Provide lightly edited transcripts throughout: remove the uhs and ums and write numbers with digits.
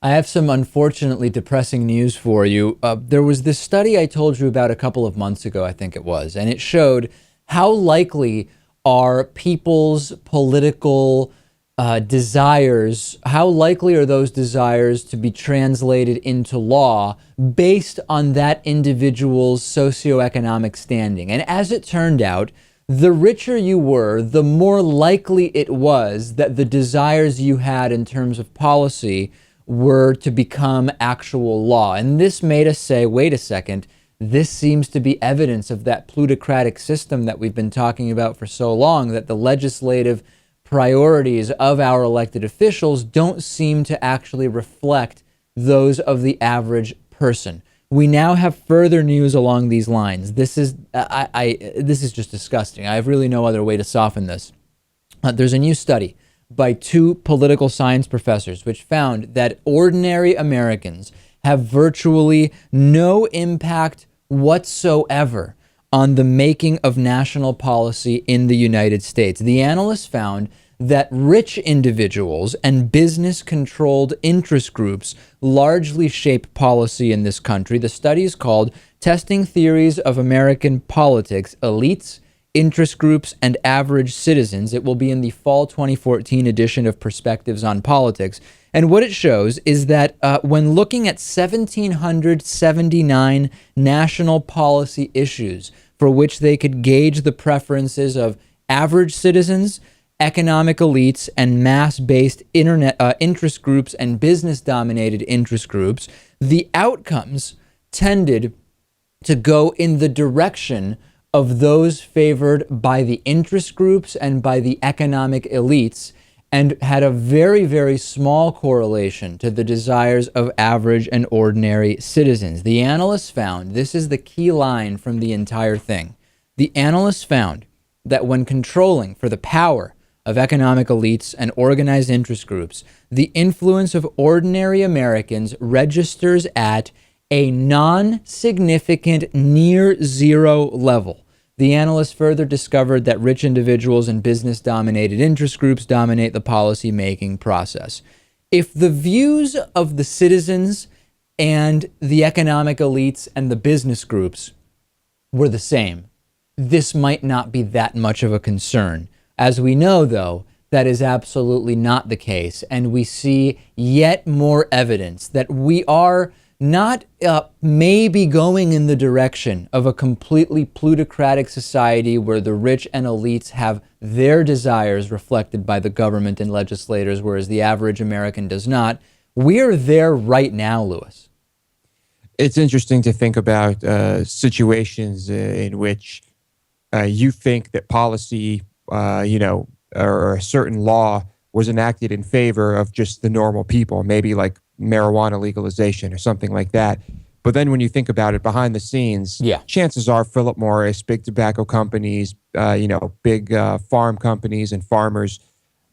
I have some unfortunately depressing news for you. There was this study I told you about a couple of months ago, I think it was, and it showed how likely are people's political desires, how likely are those desires to be translated into law based on that individual's socioeconomic standing. And as it turned out, the richer you were, the more likely it was that the desires you had in terms of policy were to become actual law. And this made us say, wait a second, this seems to be evidence of that plutocratic system that we've been talking about for so long, that the legislative priorities of our elected officials don't seem to actually reflect those of the average person. We now have further news along these lines. This is this is just disgusting. I have really no other way to soften this. There's a new study by two political science professors which found that ordinary Americans have virtually no impact whatsoever on the making of national policy in the United States. The analysts found that rich individuals and business-controlled interest groups largely shape policy in this country. The study is called Testing Theories of American Politics, Elites, Interest Groups, and Average Citizens. It will be in the fall 2014 edition of Perspectives on Politics. And what it shows is that when looking at 1,779 national policy issues for which they could gauge the preferences of average citizens, economic elites, and mass-based interest groups and business-dominated interest groups, the outcomes tended to go in the direction of those favored by the interest groups and by the economic elites, and had a very, very small correlation to the desires of average and ordinary citizens. The analysts found, this is the key line from the entire thing, the analysts found that when controlling for the power of economic elites and organized interest groups, the influence of ordinary Americans registers at a non-significant near zero level. The analysts further discovered that rich individuals and business-dominated interest groups dominate the policy-making process. If the views of the citizens and the economic elites and the business groups were the same, this might not be that much of a concern. As we know, though, that is absolutely not the case, and we see yet more evidence that we are not maybe going in the direction of a completely plutocratic society where the rich and elites have their desires reflected by the government and legislators, whereas the average American does not. We're there right now, Lewis. It's interesting to think about situations in which you think that policy, or a certain law was enacted in favor of just the normal people, maybe like marijuana legalization or something like that. But then when you think about it behind the scenes, chances are Philip Morris, big tobacco companies, big farm companies and farmers,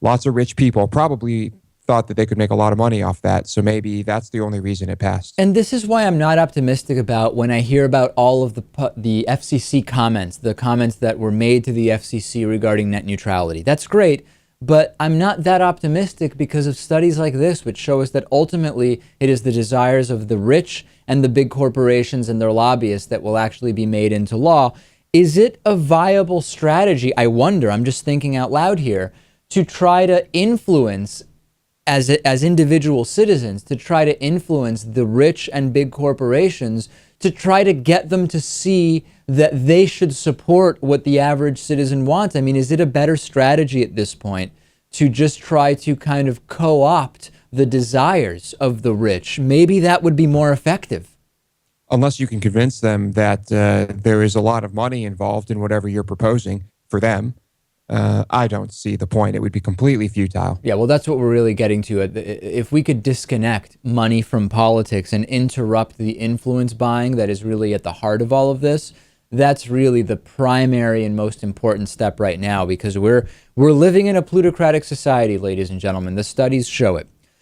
lots of rich people probably thought that they could make a lot of money off that. So maybe that's the only reason it passed. And this is why I'm not optimistic about when I hear about all of the FCC comments, the comments that were made to the FCC regarding net neutrality. That's great. But I'm not that optimistic because of studies like this, which show us that ultimately it is the desires of the rich and the big corporations and their lobbyists that will actually be made into law. Is it a viable strategy, I wonder, I'm just thinking out loud here, to try to influence as individual citizens, to try to influence the rich and big corporations, to try to get them to see that they should support what the average citizen wants? I mean, is it a better strategy at this point to just try to kind of co-opt the desires of the rich? Maybe that would be more effective. Unless you can convince them that there is a lot of money involved in whatever you're proposing for them, I don't see the point. It would be completely futile. Yeah, well, that's what we're really getting to. If we could disconnect money from politics and interrupt the influence buying that is really at the heart of all of this, that's really the primary and most important step right now, because we're living in a plutocratic society, ladies and gentlemen. The studies show it.